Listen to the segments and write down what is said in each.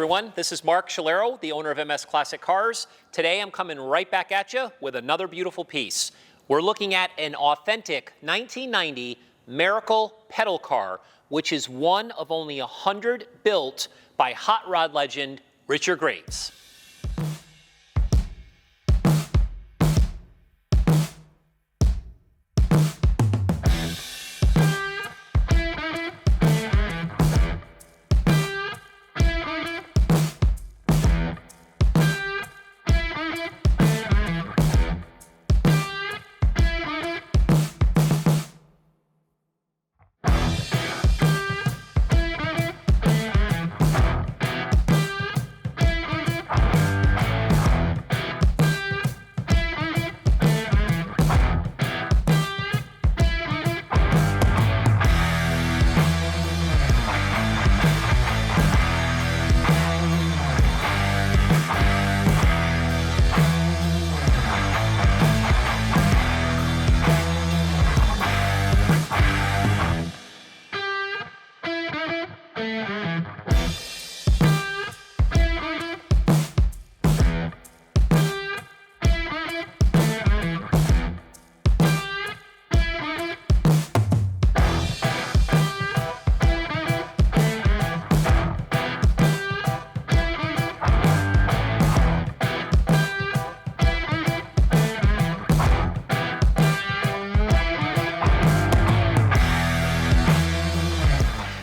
everyone. This is Mark Schlero, the owner of MS Classic Cars. Today I'm coming right back at you with another beautiful piece. We're looking at an authentic 1990 Miracle pedal car, which is one of only 100 built by hot rod legend Richard Graves.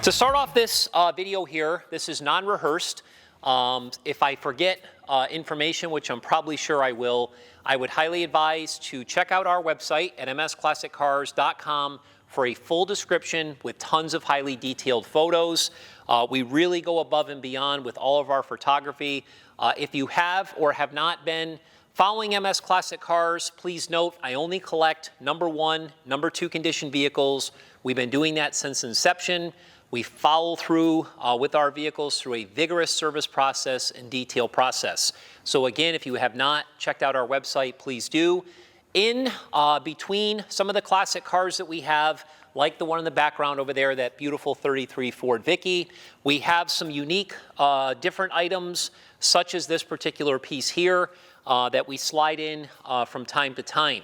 To start off this video here, this is non-rehearsed. If I forget information, which I'm probably sure I will, I would highly advise to check out our website at msclassiccars.com for a full description with tons of highly detailed photos. We really go above and beyond with all of our photography. If you have or have not been following MS Classic Cars, please note I only collect number 1, number 2 condition vehicles. We've been doing that since inception. We follow through with our vehicles through a vigorous service process and detail process. So again, if you have not checked out our website, please do. In between some of the classic cars that we have, like the one in the background over there, that beautiful 33 Ford Vicky, we have some unique different items, such as this particular piece here that we slide in from time to time.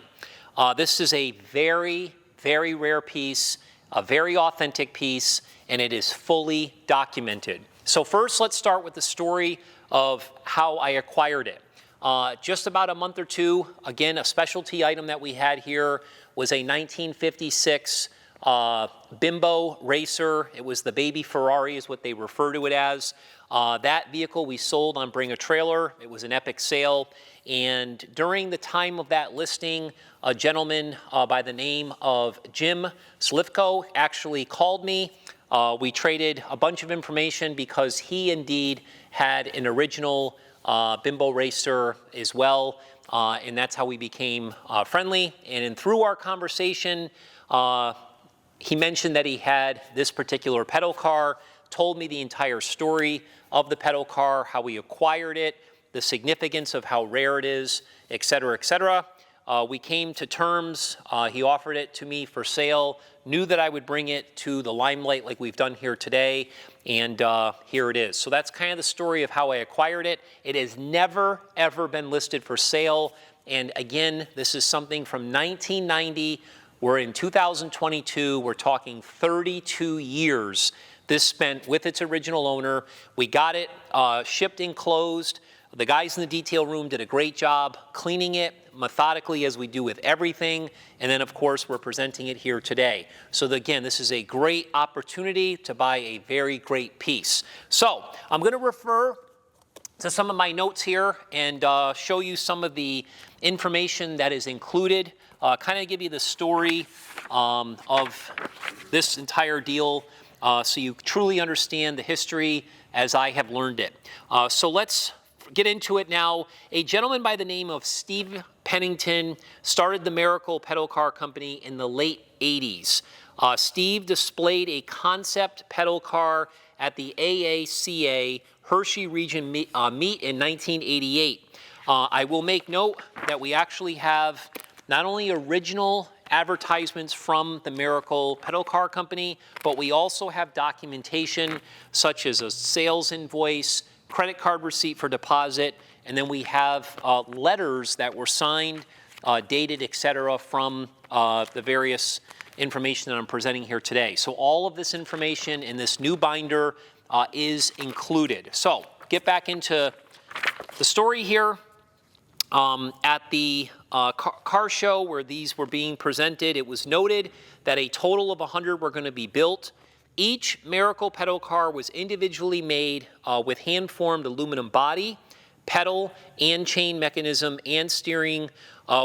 This is a very, very rare piece, a very authentic piece, and it is fully documented. So first, let's start with the story of how I acquired it. Just about a month or two, again, a specialty item that we had here was a 1956 Bimbo Racer. It was the baby Ferrari is what they refer to it as. That vehicle we sold on Bring a Trailer. It was an epic sale. And during the time of that listing, a gentleman by the name of Jim Slivko actually called me. We traded a bunch of information because he indeed had an original Bimbo Racer as well, and that's how we became friendly. And through our conversation, he mentioned that he had this particular pedal car, told me the entire story of the pedal car, how we acquired it, the significance of how rare it is, et cetera, et cetera. We came to terms. He offered it to me for sale, knew that I would bring it to the limelight like we've done here today, and here it is. So that's kind of the story of how I acquired it. It has never, ever been listed for sale. And again, this is something from 1990. We're in 2022. We're talking 32 years this spent with its original owner. We got it shipped enclosed. The guys in the detail room did a great job cleaning it methodically, as we do with everything. And then, of course, we're presenting it here today. So again, this is a great opportunity to buy a very great piece. So I'm going to refer to some of my notes here and show you some of the information that is included, kind of give you the story of this entire deal so you truly understand the history as I have learned it. So let's get into it now. A gentleman by the name of Steve Pennington started the Miracle Pedal Car Company in the late 80s. Steve displayed a concept pedal car at the AACA Hershey Region meet in 1988. I will make note that we actually have not only original advertisements from the Miracle Pedal Car Company, but we also have documentation such as a sales invoice, credit card receipt for deposit, and then we have letters that were signed, dated, et cetera, from the various information that I'm presenting here today. So all of this information in this new binder is included. So get back into the story here. At the car show where these were being presented, it was noted that a total of 100 were going to be built. Each Miracle pedal car was individually made with hand-formed aluminum body, pedal, and chain mechanism, and steering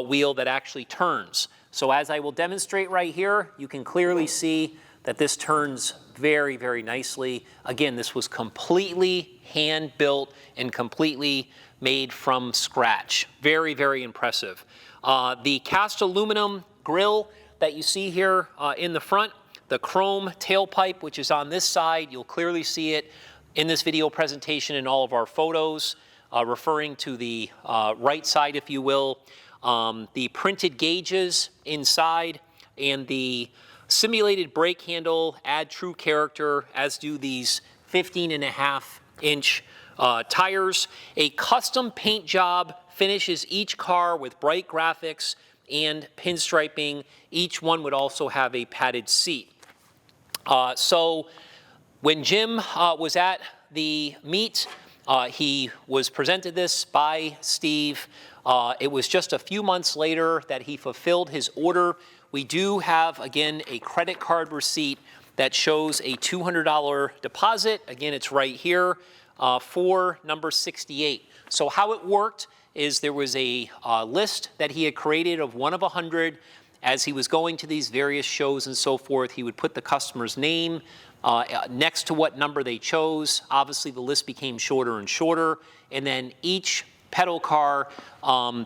wheel that actually turns. So as I will demonstrate right here, you can clearly see that this turns very, very nicely. Again, this was completely hand-built and completely made from scratch. Very, very impressive. The cast aluminum grill that you see here in the front, the chrome tailpipe, which is on this side, you'll clearly see it in this video presentation in all of our photos, referring to the right side, if you will. The printed gauges inside and the simulated brake handle add true character, as do these 15.5-inch tires. A custom paint job finishes each car with bright graphics and pinstriping. Each one would also have a padded seat. So when Jim was at the meet, he was presented this by Steve. It was just a few months later that he fulfilled his order. We do have, again, a credit card receipt that shows a $200 deposit. Again, it's right here for number 68. So how it worked is there was a list that he had created of one of 100. As he was going to these various shows and so forth, he would put the customer's name next to what number they chose. Obviously, the list became shorter and shorter, and then each pedal car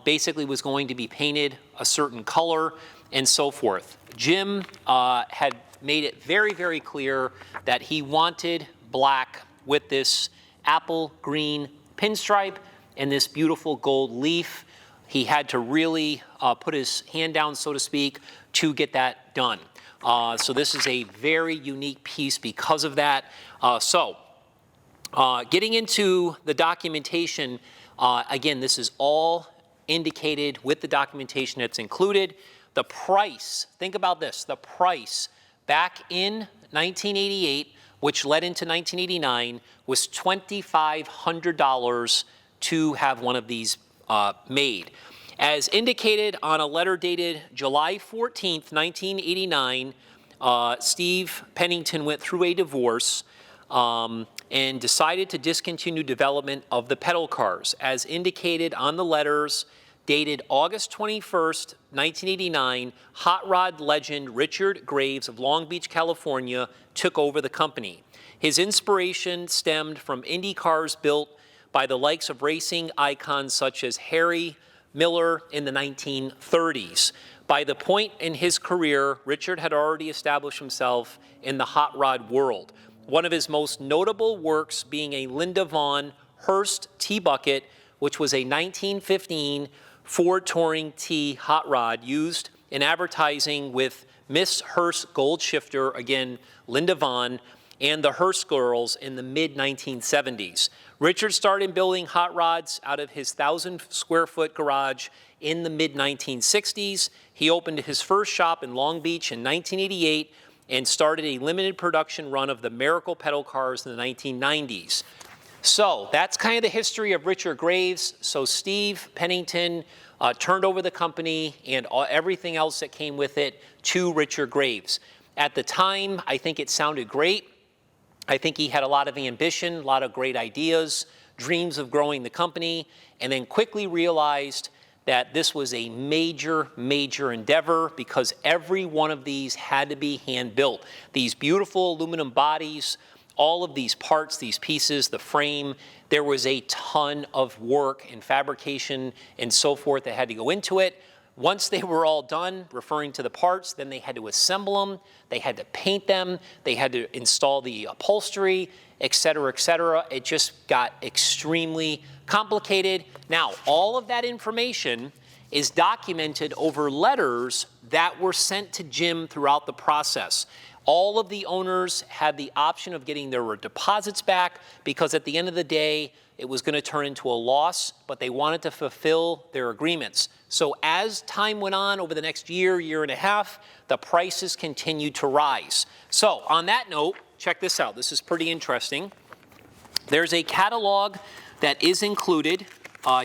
basically was going to be painted a certain color and so forth. Jim had made it very, very clear that he wanted black with this apple green pinstripe and this beautiful gold leaf. He had to really put his hand down, so to speak, to get that done. So this is a very unique piece because of that. Getting into the documentation, again, this is all indicated with the documentation that's included. The price, think about this, the price back in 1988, which led into 1989, was $2,500 to have one of these made. As indicated on a letter dated July 14th, 1989, Steve Pennington went through a divorce and decided to discontinue development of the pedal cars. As indicated on the letters dated August 21st, 1989, hot rod legend Richard Graves of Long Beach, California, took over the company. His inspiration stemmed from Indy cars built by the likes of racing icons such as Harry Miller in the 1930s. By the point in his career, Richard had already established himself in the hot rod world. One of his most notable works being a Linda Vaughn Hurst T-bucket, which was a 1915 Ford Touring T hot rod used in advertising with Miss Hurst Golden Shifter, again, Linda Vaughn, and the Hurst girls in the mid-1970s. Richard started building hot rods out of his 1,000-square-foot garage in the mid-1960s. He opened his first shop in Long Beach in 1988 and started a limited production run of the Miracle pedal cars in the 1990s. So that's kind of the history of Richard Graves. So Steve Pennington turned over the company and everything else that came with it to Richard Graves. At the time, I think it sounded great. I think he had a lot of ambition, a lot of great ideas, dreams of growing the company, and then quickly realized that this was a major, major endeavor because every one of these had to be hand-built. These beautiful aluminum bodies, all of these parts, these pieces, the frame, there was a ton of work and fabrication and so forth that had to go into it. Once they were all done, referring to the parts, then they had to assemble them, they had to paint them, they had to install the upholstery, et cetera, et cetera. It just got extremely complicated. Now, all of that information is documented over letters that were sent to Jim throughout the process. All of the owners had the option of getting their deposits back because at the end of the day, it was going to turn into a loss, but they wanted to fulfill their agreements. So as time went on over the next year, year and a half, the prices continued to rise. So on that note, check this out. This is pretty interesting. There's a catalog that is included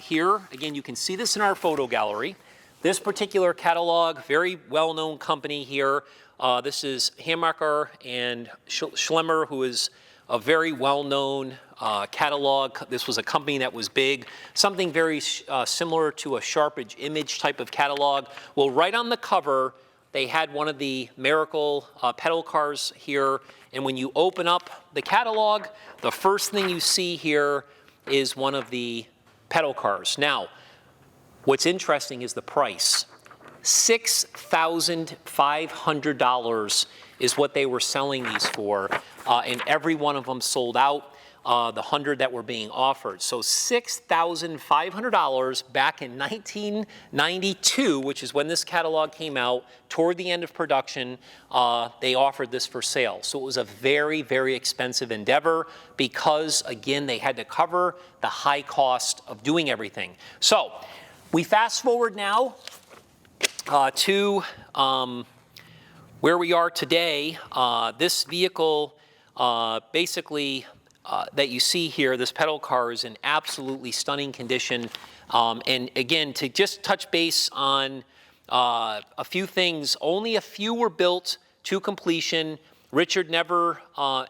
here. Again, you can see this in our photo gallery. This particular catalog, very well-known company here. This is Hammacher and Schlemmer, who is a very well-known catalog. This was a company that was big, something very similar to a Sharpage Image type of catalog. Well, right on the cover, they had one of the Miracle pedal cars here, and when you open up the catalog, the first thing you see here is one of the pedal cars. Now, what's interesting is the price. $6,500 is what they were selling these for, and every one of them sold out, the 100 that were being offered. So $6,500 back in 1992, which is when this catalog came out, toward the end of production, they offered this for sale. So it was a very, very expensive endeavor because, again, they had to cover the high cost of doing everything. So we fast forward now to where we are today. This vehicle basically that you see here, this pedal car, is in absolutely stunning condition. And again, to just touch base on a few things, only a few were built to completion. Richard never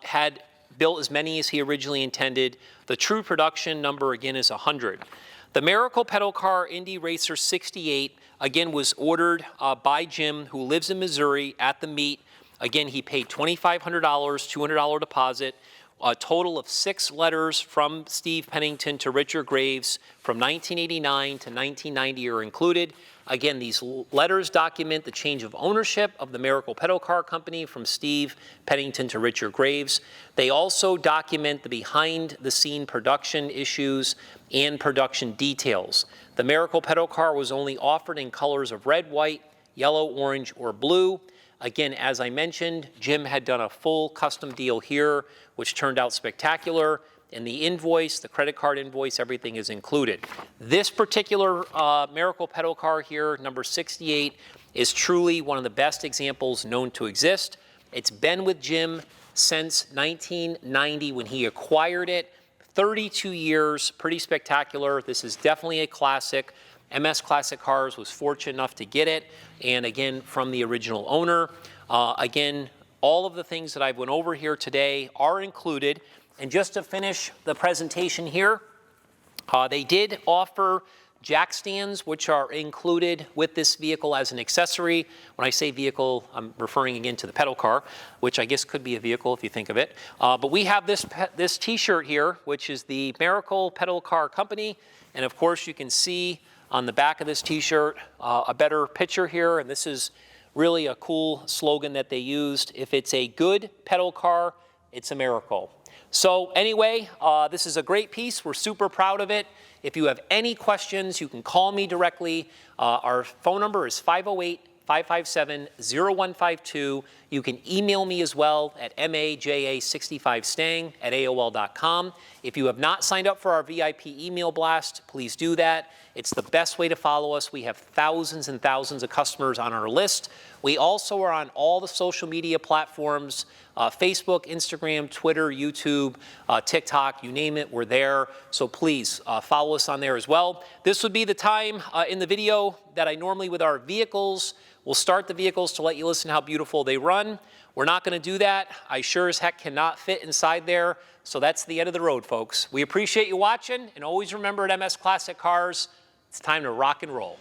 had built as many as he originally intended. The true production number, again, is 100. The Miracle pedal car Indy Racer 68, again, was ordered by Jim, who lives in Missouri, at the meet. Again, he paid $2,500, $200 deposit. A total of 6 letters from Steve Pennington to Richard Graves from 1989 to 1990 are included. Again, these letters document the change of ownership of the Miracle Pedal Car Company from Steve Pennington to Richard Graves. They also document the behind-the-scene production issues and production details. The Miracle Pedal Car was only offered in colors of red, white, yellow, orange, or blue. Again, as I mentioned, Jim had done a full custom deal here, which turned out spectacular. In the invoice, the credit card invoice, everything is included. This particular Miracle pedal car here, number 68, is truly one of the best examples known to exist. It's been with Jim since 1990 when he acquired it. 32 years, pretty spectacular. This is definitely a classic. MS Classic Cars was fortunate enough to get it, and again, from the original owner. Again, all of the things that I've went over here today are included. And just to finish the presentation here, they did offer jack stands, which are included with this vehicle as an accessory. When I say vehicle, I'm referring again to the pedal car, which I guess could be a vehicle if you think of it. But we have this t-shirt here, which is the Miracle Pedal Car Company. And of course, you can see on the back of this t-shirt a better picture here. And this is really a cool slogan that they used. If it's a good pedal car, it's a miracle. So anyway, this is a great piece. We're super proud of it. If you have any questions, you can call me directly. Our phone number is 508-557-0152. You can email me as well at maja65stang@aol.com. If you have not signed up for our VIP email blast, please do that. It's the best way to follow us. We have thousands and thousands of customers on our list. We also are on all the social media platforms, Facebook, Instagram, Twitter, YouTube, TikTok, you name it, we're there. So please follow us on there as well. This would be the time in the video that I normally, with our vehicles, will start the vehicles to let you listen how beautiful they run. We're not going to do that. I sure as heck cannot fit inside there. So that's the end of the road, folks. We appreciate you watching, and always remember at MS Classic Cars, it's time to rock and roll.